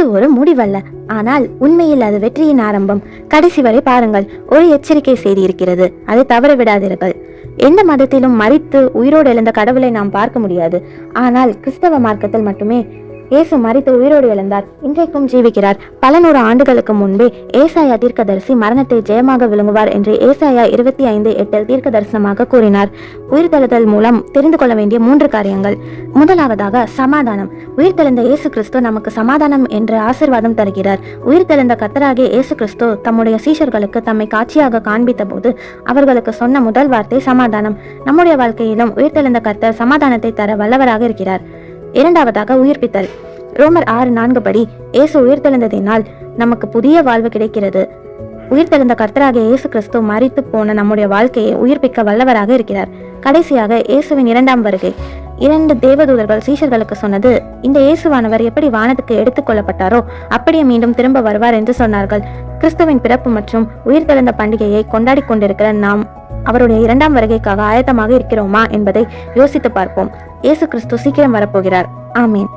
இது ஒரு முடிவல்ல, ஆனால் உண்மையில் அது வெற்றியின் ஆரம்பம். கடைசி வரை பாருங்கள், ஒரு எச்சரிக்கை செய்தி இருக்கிறது, அதை தவற விடாதீர்கள். எந்த மதத்திலும் மரித்து உயிரோடு எழுந்த கடவுளை நாம் பார்க்க முடியாது. ஆனால் கிறிஸ்தவ மார்க்கத்தில் மட்டுமே இயேசு மரித்து உயிரோடு எழுந்தார், இன்றைக்கும் ஜீவிக்கிறார். பல நூறு ஆண்டுகளுக்கு முன்பே ஏசாயா தீர்க்கதரிசி மரணத்தை ஜெயமாக விழுங்குவார் என்று ஏசாயா 25:8 தீர்க்க தரிசனமாக கூறினார். உயிர்த்தெழுதல் மூலம் தெரிந்து கொள்ள வேண்டிய 3 காரியங்கள். முதலாவதாக சமாதானம். உயிர்த்தெழுந்த இயேசு கிறிஸ்து நமக்கு சமாதானம் என்ற ஆசீர்வாதம் தருகிறார். உயிர்த்தெழுந்த கர்த்தராகிய இயேசு கிறிஸ்து தம்முடைய சீஷர்களுக்கு தம்மை காட்சியாக காண்பித்த போது அவர்களுக்கு சொன்ன முதல் வார்த்தை சமாதானம். நம்முடைய வாழ்க்கையிலும் உயிர்த்தெழுந்த கர்த்தர் சமாதானத்தை தர வல்லவராக இருக்கிறார். இரண்டாவதாக உயிர்ப்பித்தல். ரோமர் 6:4 படி இயேசு உயிர்த்தெழுந்ததினால் நமக்கு புதிய வாழ்வு கிடைக்கிறது. உயிர்த்தெழுந்த கர்த்தராகிய இயேசு கிறிஸ்து மரித்து போன நம்முடைய வாழ்க்கையை உயிர்ப்பிக்க வல்லவராக இருக்கிறார். கடைசியாக இயேசுவின் 2ஆம் வருகை. 2 தேவதூதர்கள் சீஷர்களுக்கு சொன்னது, இந்த இயேசுவானவர் எப்படி வானத்துக்கு எடுத்துக் கொள்ளப்பட்டாரோ அப்படியே மீண்டும் திரும்ப வருவார் என்று சொன்னார்கள். கிறிஸ்துவின் பிறப்பு மற்றும் உயிர்த்தெழுந்த பண்டிகையை கொண்டாடி கொண்டிருக்கிற நாம் அவருடைய 2ஆம் வருகைக்காக ஆயத்தமாக இருக்கிறோமா என்பதை யோசித்து பார்ப்போம். இயேசு கிறிஸ்து சீக்கிரம் வரப்போகிறார். ஆமீன்.